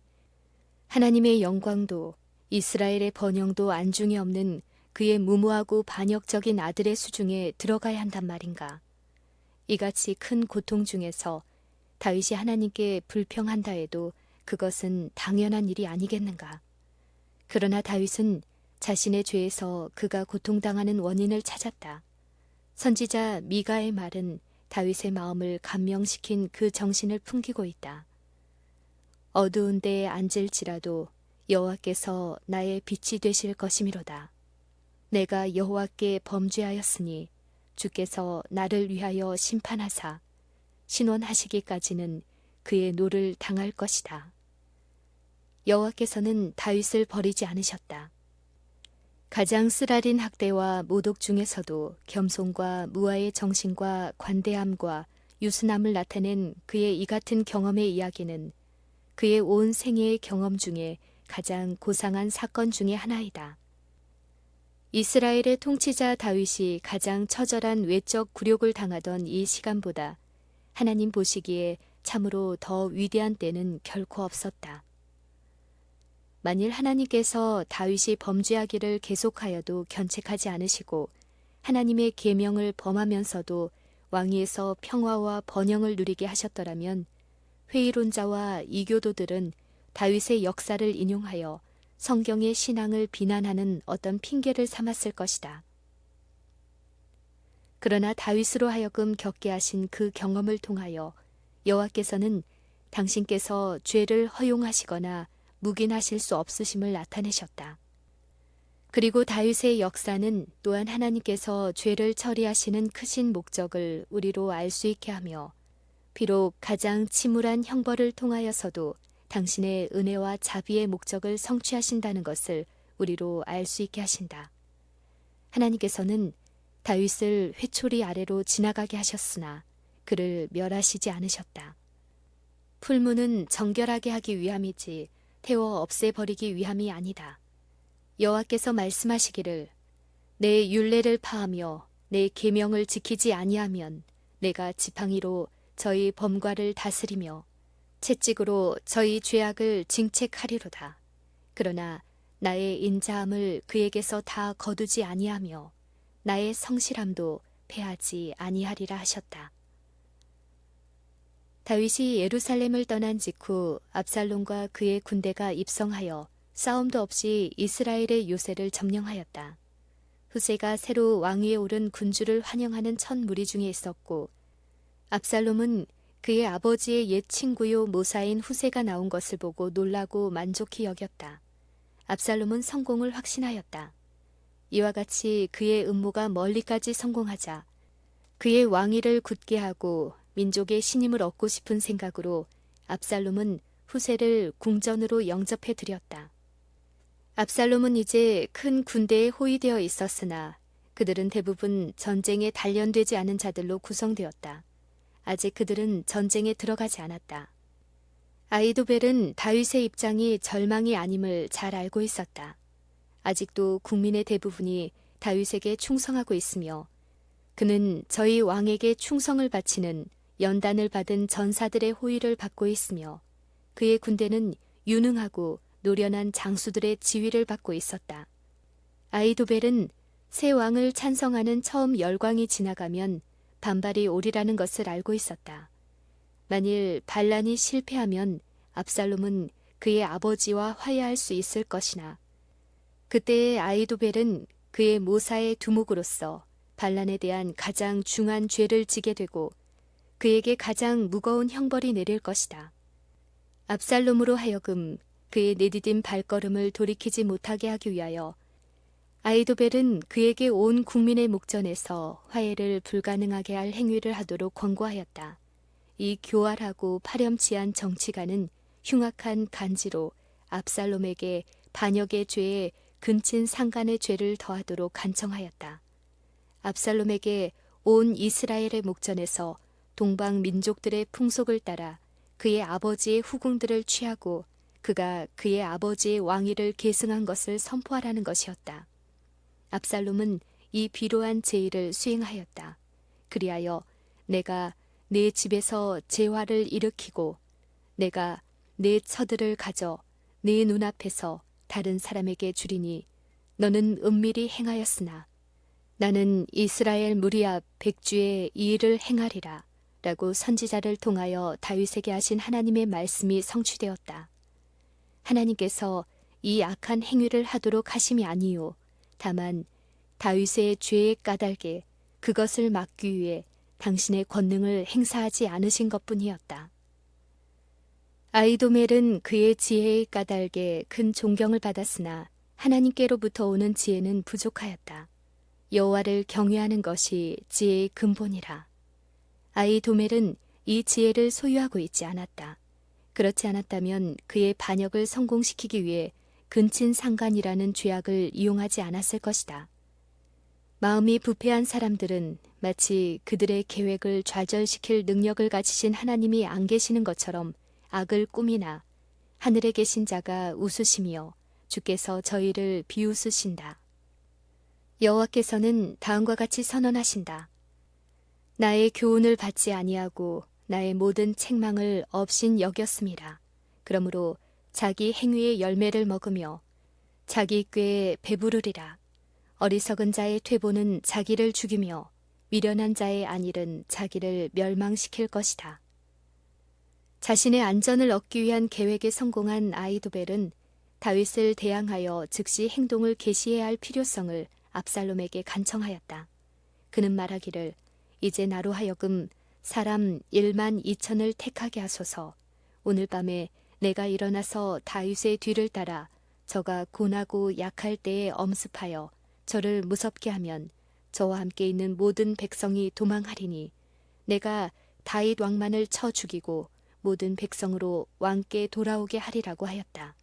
하나님의 영광도 이스라엘의 번영도 안중에 없는 그의 무모하고 반역적인 아들의 수중에 들어가야 한단 말인가. 이같이 큰 고통 중에서 다윗이 하나님께 불평한다 해도 그것은 당연한 일이 아니겠는가. 그러나 다윗은 자신의 죄에서 그가 고통당하는 원인을 찾았다. 선지자 미가의 말은 다윗의 마음을 감명시킨 그 정신을 풍기고 있다. 어두운 데에 앉을지라도 여호와께서 나의 빛이 되실 것이미로다. 내가 여호와께 범죄하였으니 주께서 나를 위하여 심판하사 신원하시기까지는 그의 노를 당할 것이다. 여호와께서는 다윗을 버리지 않으셨다. 가장 쓰라린 학대와 모독 중에서도 겸손과 무아의 정신과 관대함과 유순함을 나타낸 그의 이 같은 경험의 이야기는 그의 온 생애의 경험 중에 가장 고상한 사건 중의 하나이다. 이스라엘의 통치자 다윗이 가장 처절한 외적 굴욕을 당하던 이 시간보다 하나님 보시기에 참으로 더 위대한 때는 결코 없었다. 만일 하나님께서 다윗이 범죄하기를 계속하여도 견책하지 않으시고 하나님의 계명을 범하면서도 왕위에서 평화와 번영을 누리게 하셨더라면 회의론자와 이교도들은 다윗의 역사를 인용하여 성경의 신앙을 비난하는 어떤 핑계를 삼았을 것이다. 그러나 다윗으로 하여금 겪게 하신 그 경험을 통하여 여호와께서는 당신께서 죄를 허용하시거나 묵인하실 수 없으심을 나타내셨다. 그리고 다윗의 역사는 또한 하나님께서 죄를 처리하시는 크신 목적을 우리로 알 수 있게 하며 비록 가장 침울한 형벌을 통하여서도 당신의 은혜와 자비의 목적을 성취하신다는 것을 우리로 알 수 있게 하신다. 하나님께서는 다윗을 회초리 아래로 지나가게 하셨으나 그를 멸하시지 않으셨다. 풀무는 정결하게 하기 위함이지 태워 없애버리기 위함이 아니다. 여호와께서 말씀하시기를 내 율례를 파하며 내 계명을 지키지 아니하면 내가 지팡이로 저희 범과를 다스리며 채찍으로 저희 죄악을 징책하리로다. 그러나 나의 인자함을 그에게서 다 거두지 아니하며 나의 성실함도 패하지 아니하리라 하셨다. 다윗이 예루살렘을 떠난 직후 압살롬과 그의 군대가 입성하여 싸움도 없이 이스라엘의 요새를 점령하였다. 후세가 새로 왕위에 오른 군주를 환영하는 첫 무리 중에 있었고 압살롬은 그의 아버지의 옛 친구요 모사인 후세가 나온 것을 보고 놀라고 만족히 여겼다. 압살롬은 성공을 확신하였다. 이와 같이 그의 음모가 멀리까지 성공하자 그의 왕위를 굳게 하고 민족의 신임을 얻고 싶은 생각으로 압살롬은 후세를 궁전으로 영접해 드렸다. 압살롬은 이제 큰 군대에 호위되어 있었으나 그들은 대부분 전쟁에 단련되지 않은 자들로 구성되었다. 아직 그들은 전쟁에 들어가지 않았다. 아히도벨은 다윗의 입장이 절망이 아님을 잘 알고 있었다. 아직도 국민의 대부분이 다윗에게 충성하고 있으며 그는 저희 왕에게 충성을 바치는 연단을 받은 전사들의 호의를 받고 있으며 그의 군대는 유능하고 노련한 장수들의 지휘를 받고 있었다. 아히도벨은 새 왕을 찬성하는 처음 열광이 지나가면 반발이 오리라는 것을 알고 있었다. 만일 반란이 실패하면 압살롬은 그의 아버지와 화해할 수 있을 것이나 그때의 아히도벨은 그의 모사의 두목으로서 반란에 대한 가장 중한 죄를 지게 되고 그에게 가장 무거운 형벌이 내릴 것이다. 압살롬으로 하여금 그의 내디딘 발걸음을 돌이키지 못하게 하기 위하여 아히도벨은 그에게 온 국민의 목전에서 화해를 불가능하게 할 행위를 하도록 권고하였다. 이 교활하고 파렴치한 정치가는 흉악한 간지로 압살롬에게 반역의 죄에 근친 상간의 죄를 더하도록 간청하였다. 압살롬에게 온 이스라엘의 목전에서 동방 민족들의 풍속을 따라 그의 아버지의 후궁들을 취하고 그가 그의 아버지의 왕위를 계승한 것을 선포하라는 것이었다. 압살롬은 이 비로한 제의를 수행하였다. 그리하여 내가 내 집에서 재화를 일으키고 내가 내 처들을 가져 네 눈앞에서 다른 사람에게 주리니 너는 은밀히 행하였으나 나는 이스라엘 무리 앞 백주에 이 일을 행하리라 라고 선지자를 통하여 다윗에게 하신 하나님의 말씀이 성취되었다. 하나님께서 이 악한 행위를 하도록 하심이 아니요 다만 다윗의 죄의 까닭에 그것을 막기 위해 당신의 권능을 행사하지 않으신 것뿐이었다. 아히도멜은 그의 지혜의 까닭에 큰 존경을 받았으나 하나님께로부터 오는 지혜는 부족하였다. 여호와를 경외하는 것이 지혜의 근본이라. 아히도멜은 이 지혜를 소유하고 있지 않았다. 그렇지 않았다면 그의 반역을 성공시키기 위해 근친상간이라는 죄악을 이용하지 않았을 것이다. 마음이 부패한 사람들은 마치 그들의 계획을 좌절시킬 능력을 가지신 하나님이 안 계시는 것처럼 악을 꾸미나 하늘에 계신 자가 웃으시며 주께서 저희를 비웃으신다. 여호와께서는 다음과 같이 선언하신다. 나의 교훈을 받지 아니하고 나의 모든 책망을 없인 여겼음이라. 그러므로 자기 행위의 열매를 먹으며 자기 꾀에 배부르리라. 어리석은 자의 퇴보는 자기를 죽이며 미련한 자의 안일은 자기를 멸망시킬 것이다. 자신의 안전을 얻기 위한 계획에 성공한 아히도벨은 다윗을 대항하여 즉시 행동을 개시해야 할 필요성을 압살롬에게 간청하였다. 그는 말하기를 이제 나로 하여금 사람 1만 2천을 택하게 하소서. 오늘 밤에 내가 일어나서 다윗의 뒤를 따라 저가 고나고 약할 때에 엄습하여 저를 무섭게 하면 저와 함께 있는 모든 백성이 도망하리니 내가 다윗 왕만을 쳐 죽이고 모든 백성으로 왕께 돌아오게 하리라고 하였다.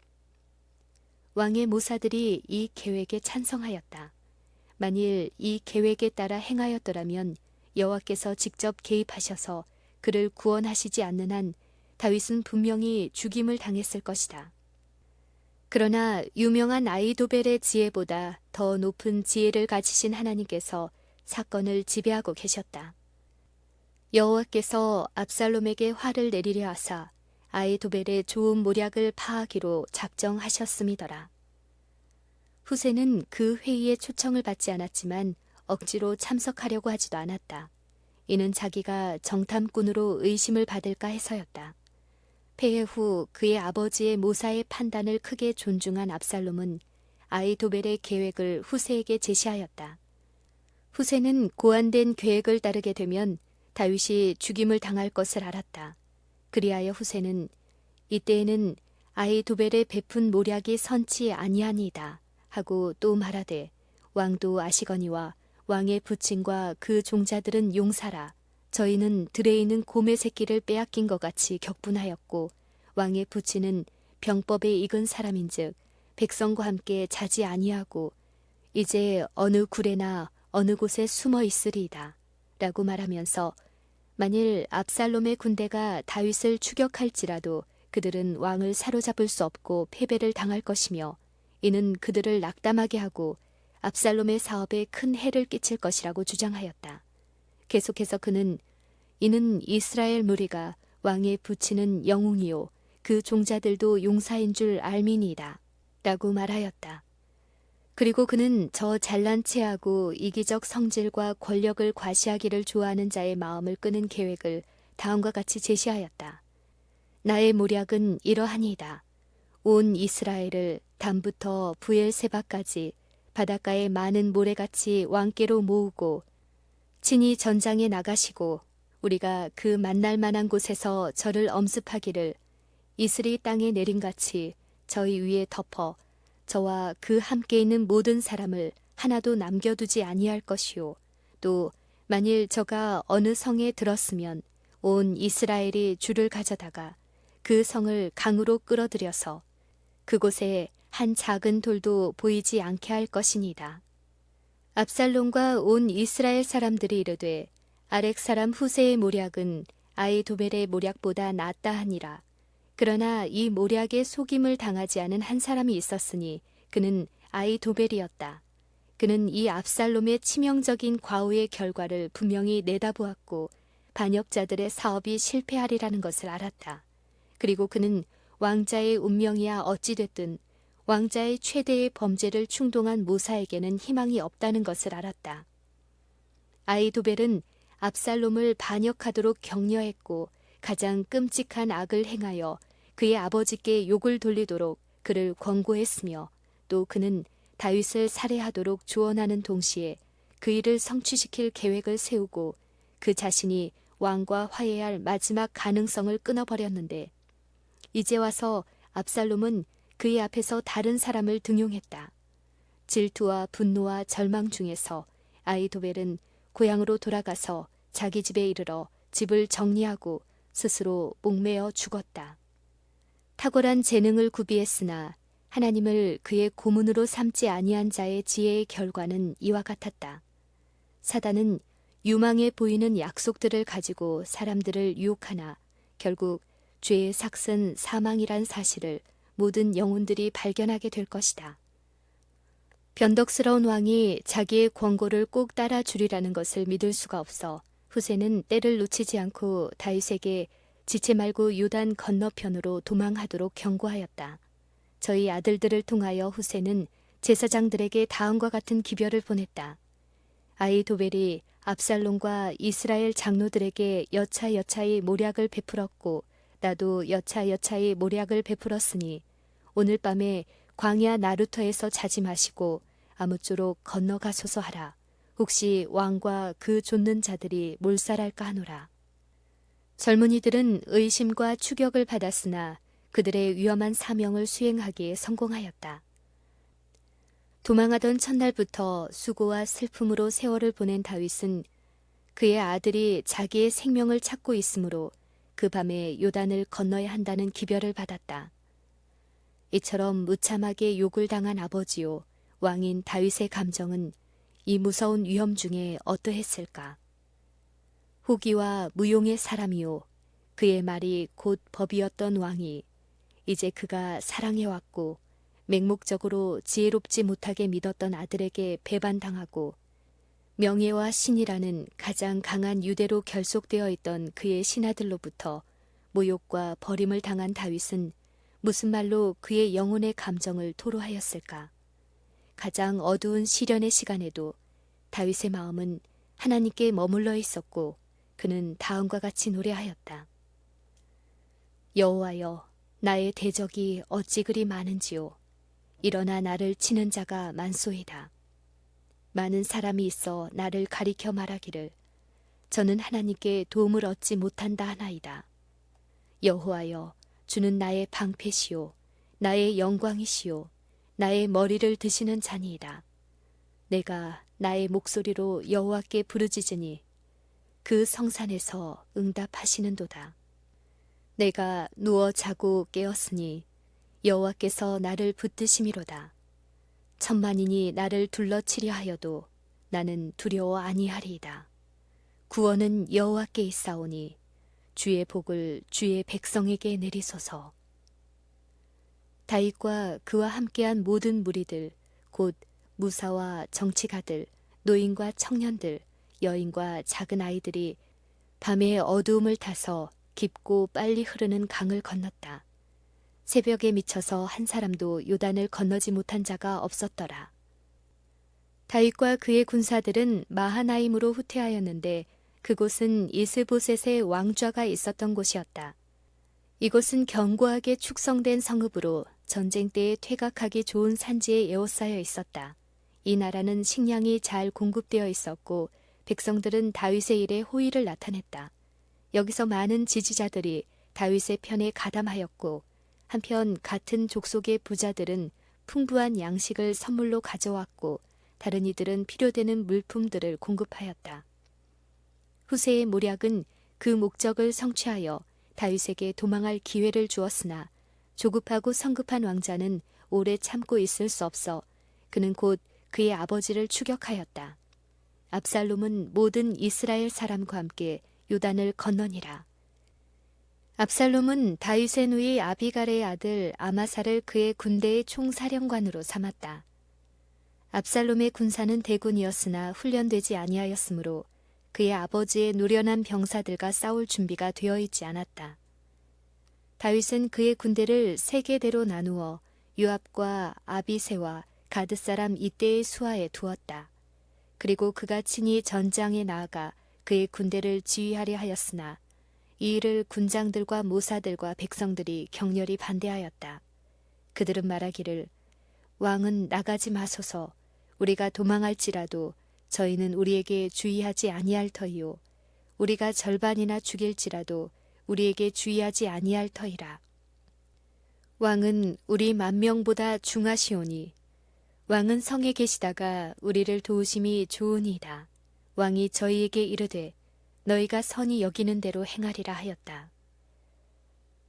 왕의 모사들이 이 계획에 찬성하였다. 만일 이 계획에 따라 행하였더라면 여호와께서 직접 개입하셔서 그를 구원하시지 않는 한 다윗은 분명히 죽임을 당했을 것이다. 그러나 유명한 아히도벨의 지혜보다 더 높은 지혜를 가지신 하나님께서 사건을 지배하고 계셨다. 여호와께서 압살롬에게 화를 내리려 하사 아히도벨의 좋은 모략을 파하기로 작정하셨음이더라. 후세는 그 회의에 초청을 받지 않았지만 억지로 참석하려고 하지도 않았다. 이는 자기가 정탐꾼으로 의심을 받을까 해서였다. 폐해 후 그의 아버지의 모사의 판단을 크게 존중한 압살롬은 아히도벨의 계획을 후세에게 제시하였다. 후세는 고안된 계획을 따르게 되면 다윗이 죽임을 당할 것을 알았다. 그리하여 후세는 이때에는 아히도벨의 베푼 모략이 선치 아니하니이다 하고 또 말하되 왕도 아시거니와 왕의 부친과 그 종자들은 용사라. 저희는 들에 있는 곰의 새끼를 빼앗긴 것 같이 격분하였고 왕의 부친은 병법에 익은 사람인즉 백성과 함께 자지 아니하고 이제 어느 굴에나 어느 곳에 숨어 있으리이다 라고 말하면서 만일 압살롬의 군대가 다윗을 추격할지라도 그들은 왕을 사로잡을 수 없고 패배를 당할 것이며 이는 그들을 낙담하게 하고 압살롬의 사업에 큰 해를 끼칠 것이라고 주장하였다. 계속해서 그는 이는 이스라엘 무리가 왕에 부치는 영웅이요 그 종자들도 용사인 줄 알미니이다 라고 말하였다. 그리고 그는 저 잘난 체하고 이기적 성질과 권력을 과시하기를 좋아하는 자의 마음을 끄는 계획을 다음과 같이 제시하였다. 나의 모략은 이러하니이다. 온 이스라엘을 담부터 부엘세바까지 바닷가의 많은 모래같이 왕께로 모으고 친히 전장에 나가시고 우리가 그 만날 만한 곳에서 저를 엄습하기를 이슬이 땅에 내림같이 저희 위에 덮어 저와 그 함께 있는 모든 사람을 하나도 남겨두지 아니할 것이요. 또 만일 저가 어느 성에 들었으면 온 이스라엘이 줄을 가져다가 그 성을 강으로 끌어들여서 그곳에 한 작은 돌도 보이지 않게 할 것이니이다. 압살롬과 온 이스라엘 사람들이 이르되 아렉 사람 후세의 모략은 아히도벨의 모략보다 낫다 하니라. 그러나 이 모략에 속임을 당하지 않은 한 사람이 있었으니 그는 아히도벨이었다. 그는 이 압살롬의 치명적인 과오의 결과를 분명히 내다보았고 반역자들의 사업이 실패하리라는 것을 알았다. 그리고 그는 왕자의 운명이야 어찌됐든 왕자의 최대의 범죄를 충동한 모사에게는 희망이 없다는 것을 알았다. 아히도벨은 압살롬을 반역하도록 격려했고 가장 끔찍한 악을 행하여 그의 아버지께 욕을 돌리도록 그를 권고했으며 또 그는 다윗을 살해하도록 조언하는 동시에 그 일을 성취시킬 계획을 세우고 그 자신이 왕과 화해할 마지막 가능성을 끊어버렸는데 이제 와서 압살롬은 그의 앞에서 다른 사람을 등용했다. 질투와 분노와 절망 중에서 아히도벨은 고향으로 돌아가서 자기 집에 이르러 집을 정리하고 스스로 목매어 죽었다. 탁월한 재능을 구비했으나 하나님을 그의 고문으로 삼지 아니한 자의 지혜의 결과는 이와 같았다. 사단은 유망해 보이는 약속들을 가지고 사람들을 유혹하나 결국 죄의 삭은 사망이란 사실을 모든 영혼들이 발견하게 될 것이다. 변덕스러운 왕이 자기의 권고를 꼭 따라주리라는 것을 믿을 수가 없어 후세는 때를 놓치지 않고 다윗에게 지체 말고 요단 건너편으로 도망하도록 경고하였다. 저희 아들들을 통하여 후세는 제사장들에게 다음과 같은 기별을 보냈다. 아히도벨이 압살롬과 이스라엘 장로들에게 여차여차히 모략을 베풀었고 나도 여차여차히 모략을 베풀었으니 오늘 밤에 광야 나루터에서 자지 마시고 아무쪼록 건너가소서 하라. 혹시 왕과 그 좇는 자들이 몰살할까 하노라. 젊은이들은 의심과 추격을 받았으나 그들의 위험한 사명을 수행하기에 성공하였다. 도망하던 첫날부터 수고와 슬픔으로 세월을 보낸 다윗은 그의 아들이 자기의 생명을 찾고 있으므로 그 밤에 요단을 건너야 한다는 기별을 받았다. 이처럼 무참하게 욕을 당한 아버지요 왕인 다윗의 감정은 이 무서운 위험 중에 어떠했을까? 호기와 무용의 사람이요 그의 말이 곧 법이었던 왕이 이제 그가 사랑해왔고 맹목적으로 지혜롭지 못하게 믿었던 아들에게 배반당하고 명예와 신이라는 가장 강한 유대로 결속되어 있던 그의 신하들로부터 모욕과 버림을 당한 다윗은 무슨 말로 그의 영혼의 감정을 토로하였을까? 가장 어두운 시련의 시간에도 다윗의 마음은 하나님께 머물러 있었고 그는 다음과 같이 노래하였다. 여호와여, 나의 대적이 어찌 그리 많은지요. 일어나 나를 치는 자가 많소이다. 많은 사람이 있어 나를 가리켜 말하기를 저는 하나님께 도움을 얻지 못한다 하나이다. 여호와여, 주는 나의 방패시요 나의 영광이시요 나의 머리를 드시는 자니이다. 내가 나의 목소리로 여호와께 부르짖으니 그 성산에서 응답하시는도다. 내가 누워 자고 깨었으니 여호와께서 나를 붙드심이로다. 천만인이 나를 둘러치려 하여도 나는 두려워 아니하리이다. 구원은 여호와께 있사오니 주의 복을 주의 백성에게 내리소서. 다윗과 그와 함께한 모든 무리들 곧 무사와 정치가들 노인과 청년들 여인과 작은 아이들이 밤의 어두움을 타서 깊고 빨리 흐르는 강을 건넜다. 새벽에 미쳐서 한 사람도 요단을 건너지 못한 자가 없었더라. 다윗과 그의 군사들은 마하나임으로 후퇴하였는데 그곳은 이스보셋의 왕좌가 있었던 곳이었다. 이곳은 견고하게 축성된 성읍으로 전쟁 때에 퇴각하기 좋은 산지에 에워싸여 있었다. 이 나라는 식량이 잘 공급되어 있었고 백성들은 다윗의 일에 호의를 나타냈다. 여기서 많은 지지자들이 다윗의 편에 가담하였고 한편 같은 족속의 부자들은 풍부한 양식을 선물로 가져왔고 다른 이들은 필요되는 물품들을 공급하였다. 후세의 모략은 그 목적을 성취하여 다윗에게 도망할 기회를 주었으나 조급하고 성급한 왕자는 오래 참고 있을 수 없어 그는 곧 그의 아버지를 추격하였다. 압살롬은 모든 이스라엘 사람과 함께 요단을 건너니라. 압살롬은 다윗의 누이 아비갈의 아들 아마사를 그의 군대의 총사령관으로 삼았다. 압살롬의 군사는 대군이었으나 훈련되지 아니하였으므로 그의 아버지의 노련한 병사들과 싸울 준비가 되어 있지 않았다. 다윗은 그의 군대를 세 개대로 나누어 요압과 아비새와 가드 사람 이때의 수하에 두었다. 그리고 그가 친히 전장에 나아가 그의 군대를 지휘하려 하였으나 이 일을 군장들과 모사들과 백성들이 격렬히 반대하였다. 그들은 말하기를 왕은 나가지 마소서. 우리가 도망할지라도 저희는 우리에게 주의하지 아니할 터이요. 우리가 절반이나 죽일지라도 우리에게 주의하지 아니할 터이라. 왕은 우리 만명보다 중하시오니 왕은 성에 계시다가 우리를 도우심이 좋으니이다. 왕이 저희에게 이르되 너희가 선히 여기는 대로 행하리라 하였다.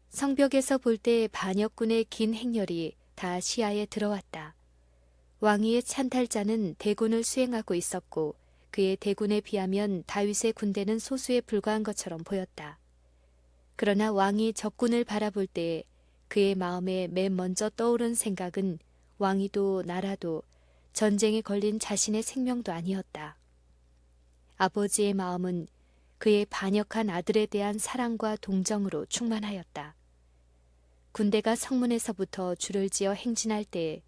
성벽에서 볼 때 반역군의 긴 행렬이 다 시야에 들어왔다. 왕위의 찬탈자는 대군을 수행하고 있었고 그의 대군에 비하면 다윗의 군대는 소수에 불과한 것처럼 보였다. 그러나 왕이 적군을 바라볼 때 그의 마음에 맨 먼저 떠오른 생각은 왕위도 나라도 전쟁에 걸린 자신의 생명도 아니었다. 아버지의 마음은 그의 반역한 아들에 대한 사랑과 동정으로 충만하였다. 군대가 성문에서부터 줄을 지어 행진할 때에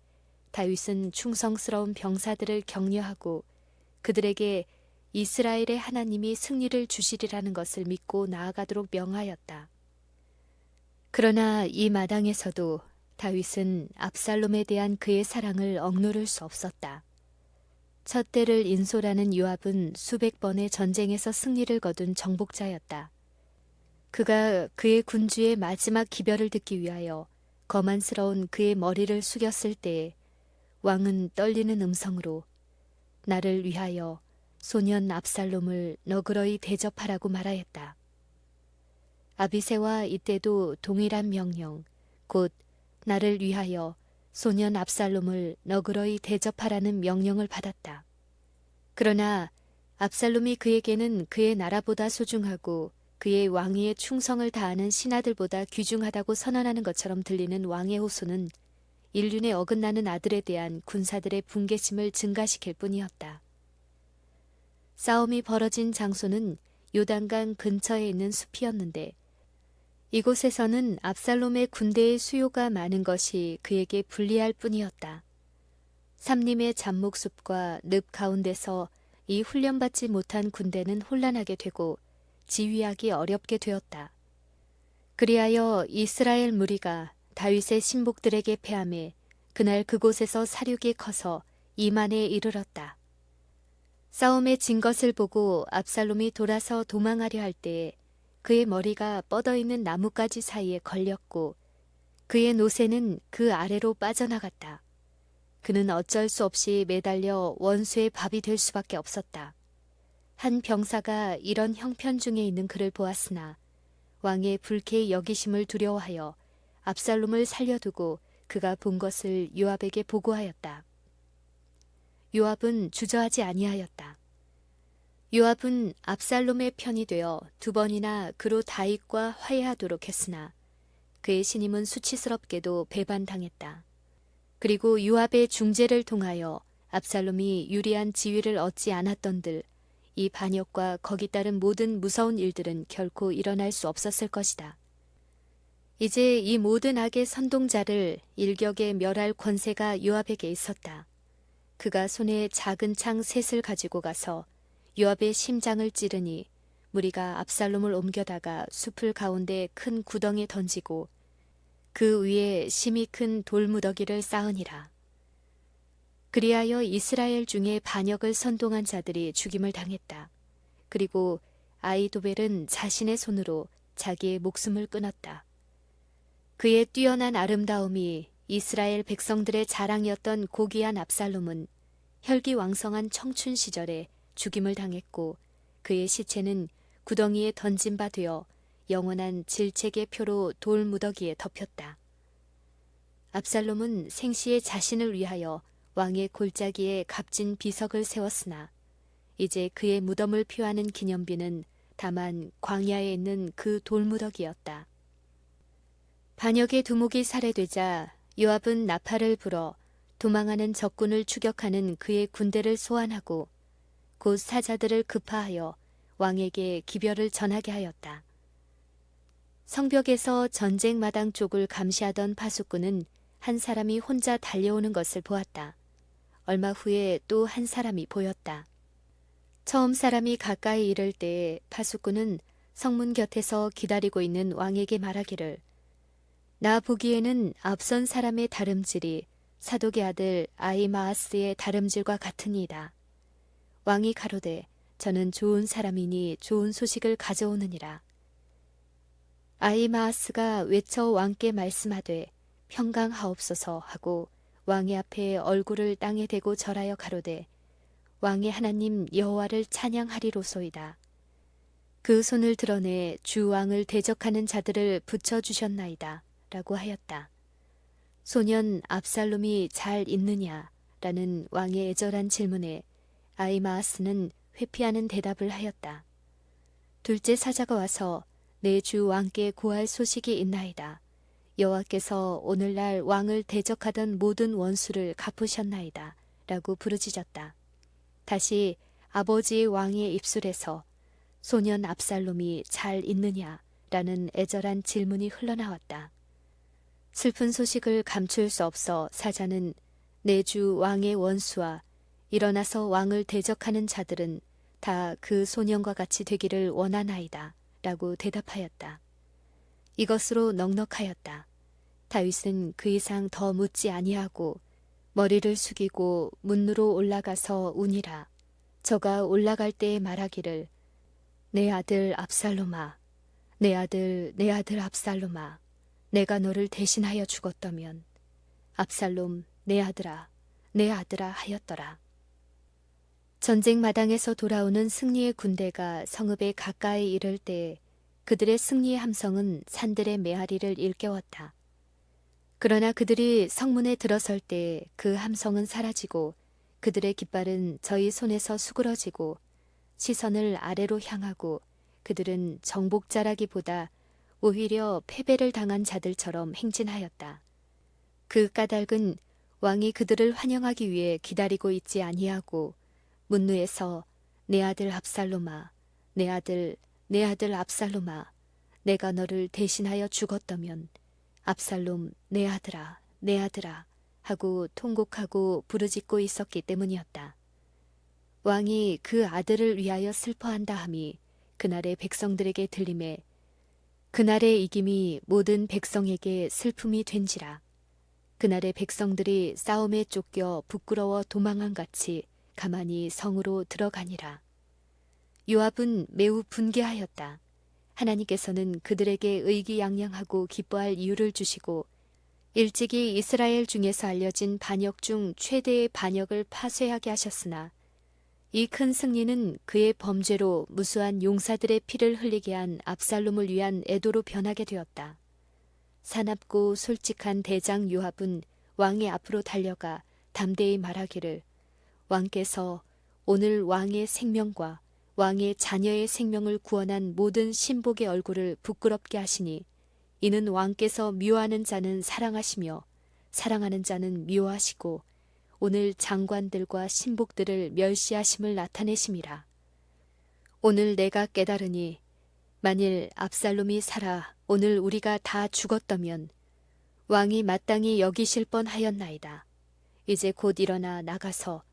다윗은 충성스러운 병사들을 격려하고 그들에게 이스라엘의 하나님이 승리를 주시리라는 것을 믿고 나아가도록 명하였다. 그러나 이 마당에서도 다윗은 압살롬에 대한 그의 사랑을 억누를 수 없었다. 첫 때를 인솔하는 요압은 수백 번의 전쟁에서 승리를 거둔 정복자였다. 그가 그의 군주의 마지막 기별을 듣기 위하여 거만스러운 그의 머리를 숙였을 때에 왕은 떨리는 음성으로 나를 위하여 소년 압살롬을 너그러이 대접하라고 말하였다. 아비새와 이때도 동일한 명령, 곧 나를 위하여 소년 압살롬을 너그러이 대접하라는 명령을 받았다. 그러나 압살롬이 그에게는 그의 나라보다 소중하고 그의 왕위에 충성을 다하는 신하들보다 귀중하다고 선언하는 것처럼 들리는 왕의 호소는 인륜에 어긋나는 아들에 대한 군사들의 분개심을 증가시킬 뿐이었다. 싸움이 벌어진 장소는 요단강 근처에 있는 숲이었는데 이곳에서는 압살롬의 군대의 수요가 많은 것이 그에게 불리할 뿐이었다. 삼림의 잡목숲과 늪 가운데서 이 훈련받지 못한 군대는 혼란하게 되고 지휘하기 어렵게 되었다. 그리하여 이스라엘 무리가 다윗의 신복들에게 패함에 그날 그곳에서 사륙이 커서 이만에 이르렀다. 싸움에 진 것을 보고 압살롬이 돌아서 도망하려 할 때에 그의 머리가 뻗어있는 나뭇가지 사이에 걸렸고 그의 노새는 그 아래로 빠져나갔다. 그는 어쩔 수 없이 매달려 원수의 밥이 될 수밖에 없었다. 한 병사가 이런 형편 중에 있는 그를 보았으나 왕의 불쾌히 여기심을 두려워하여 압살롬을 살려두고 그가 본 것을 요압에게 보고하였다. 요압은 주저하지 아니하였다. 요압은 압살롬의 편이 되어 2번이나 그로 다윗과 화해하도록 했으나 그의 신임은 수치스럽게도 배반당했다. 그리고 요압의 중재를 통하여 압살롬이 유리한 지위를 얻지 않았던들 이 반역과 거기 따른 모든 무서운 일들은 결코 일어날 수 없었을 것이다. 이제 이 모든 악의 선동자를 일격에 멸할 권세가 요압에게 있었다. 그가 손에 작은 창 셋을 가지고 가서 요압의 심장을 찌르니 무리가 압살롬을 옮겨다가 숲을 가운데 큰 구덩이에 던지고 그 위에 심히 큰 돌무더기를 쌓으니라. 그리하여 이스라엘 중에 반역을 선동한 자들이 죽임을 당했다. 그리고 아히도벨은 자신의 손으로 자기의 목숨을 끊었다. 그의 뛰어난 아름다움이 이스라엘 백성들의 자랑이었던 고귀한 압살롬은 혈기왕성한 청춘 시절에 죽임을 당했고 그의 시체는 구덩이에 던진 바 되어 영원한 질책의 표로 돌무더기에 덮였다. 압살롬은 생시에 자신을 위하여 왕의 골짜기에 값진 비석을 세웠으나 이제 그의 무덤을 표하는 기념비는 다만 광야에 있는 그 돌무더기였다. 반역의 두목이 살해되자 요압은 나팔을 불어 도망하는 적군을 추격하는 그의 군대를 소환하고 곧 사자들을 급파하여 왕에게 기별을 전하게 하였다. 성벽에서 전쟁 마당 쪽을 감시하던 파수꾼은 한 사람이 혼자 달려오는 것을 보았다. 얼마 후에 또 한 사람이 보였다. 처음 사람이 가까이 이를 때에 파수꾼은 성문 곁에서 기다리고 있는 왕에게 말하기를 나 보기에는 앞선 사람의 다름질이 사독의 아들 아히마아스의 다름질과 같으니이다. 왕이 가로되 저는 좋은 사람이니 좋은 소식을 가져오느니라. 아히마아스가 외쳐 왕께 말씀하되 평강하옵소서 하고 왕의 앞에 얼굴을 땅에 대고 절하여 가로되 왕의 하나님 여호와를 찬양하리로소이다. 그 손을 드러내 주 왕을 대적하는 자들을 붙여주셨나이다 라고 하였다. 소년 압살롬이 잘 있느냐 라는 왕의 애절한 질문에 아히마아스는 회피하는 대답을 하였다. 둘째 사자가 와서 내 주 왕께 고할 소식이 있나이다. 여호와께서 오늘날 왕을 대적하던 모든 원수를 갚으셨나이다 라고 부르짖었다. 다시 아버지의 왕의 입술에서 소년 압살롬이 잘 있느냐 라는 애절한 질문이 흘러나왔다. 슬픈 소식을 감출 수 없어 사자는 내 주 왕의 원수와 일어나서 왕을 대적하는 자들은 다 그 소년과 같이 되기를 원하나이다 라고 대답하였다. 이것으로 넉넉하였다. 다윗은 그 이상 더 묻지 아니하고 머리를 숙이고 문으로 올라가서 우니라. 저가 올라갈 때에 말하기를 내 아들 압살롬아, 내 아들 압살롬아, 내가 너를 대신하여 죽었다면 압살롬 내 아들아 하였더라. 전쟁 마당에서 돌아오는 승리의 군대가 성읍에 가까이 이를 때 그들의 승리의 함성은 산들의 메아리를 일깨웠다. 그러나 그들이 성문에 들어설 때 그 함성은 사라지고 그들의 깃발은 저희 손에서 수그러지고 시선을 아래로 향하고 그들은 정복자라기보다 오히려 패배를 당한 자들처럼 행진하였다. 그 까닭은 왕이 그들을 환영하기 위해 기다리고 있지 아니하고 문루에서 내 아들 압살롬아, 내 아들 압살롬아, 내가 너를 대신하여 죽었다면 압살롬 내 아들아, 내 아들아 하고 통곡하고 부르짖고 있었기 때문이었다. 왕이 그 아들을 위하여 슬퍼한다 함이 그날의 백성들에게 들림에 그날의 이김이 모든 백성에게 슬픔이 된지라. 그날의 백성들이 싸움에 쫓겨 부끄러워 도망한 같이 가만히 성으로 들어가니라. 요압은 매우 분개하였다. 하나님께서는 그들에게 의기양양하고 기뻐할 이유를 주시고 일찍이 이스라엘 중에서 알려진 반역 중 최대의 반역을 파쇄하게 하셨으나 이 큰 승리는 그의 범죄로 무수한 용사들의 피를 흘리게 한 압살롬을 위한 애도로 변하게 되었다. 사납고 솔직한 대장 요압은 왕의 앞으로 달려가 담대히 말하기를 왕께서 오늘 왕의 생명과 왕의 자녀의 생명을 구원한 모든 신복의 얼굴을 부끄럽게 하시니 이는 왕께서 미워하는 자는 사랑하시며 사랑하는 자는 미워하시고 오늘 장관들과 신복들을 멸시하심을 나타내심이라. 오늘 내가 깨달으니 만일 압살롬이 살아 오늘 우리가 다 죽었다면 왕이 마땅히 여기실 뻔하였나이다. 이제 곧 일어나 나가서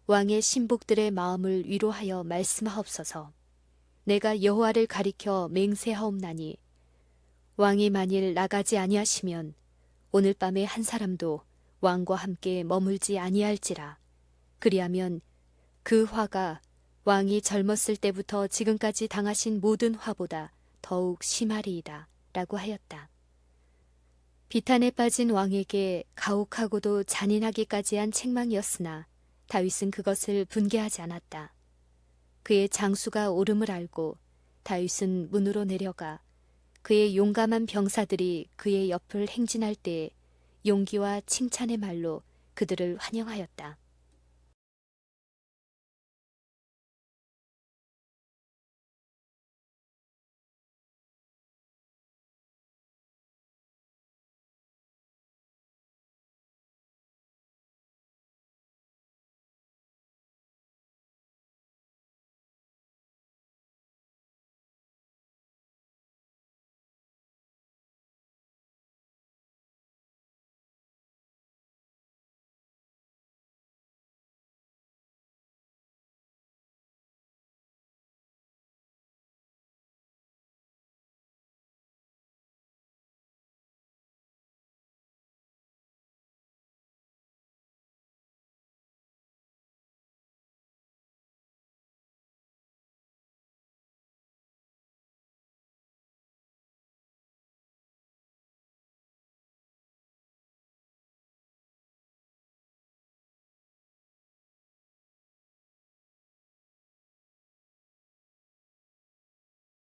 왕의 신복들의 마음을 위로하여 말씀하옵소서. 내가 여호와를 가리켜 맹세하옵나니 왕이 만일 나가지 아니하시면 오늘 밤에 한 사람도 왕과 함께 머물지 아니할지라. 그리하면 그 화가 왕이 젊었을 때부터 지금까지 당하신 모든 화보다 더욱 심하리이다. 라고 하였다. 비탄에 빠진 왕에게 가혹하고도 잔인하기까지 한 책망이었으나 다윗은 그것을 분개하지 않았다. 그의 장수가 옳음을 알고 다윗은 문으로 내려가 그의 용감한 병사들이 그의 옆을 행진할 때에 용기와 칭찬의 말로 그들을 환영하였다.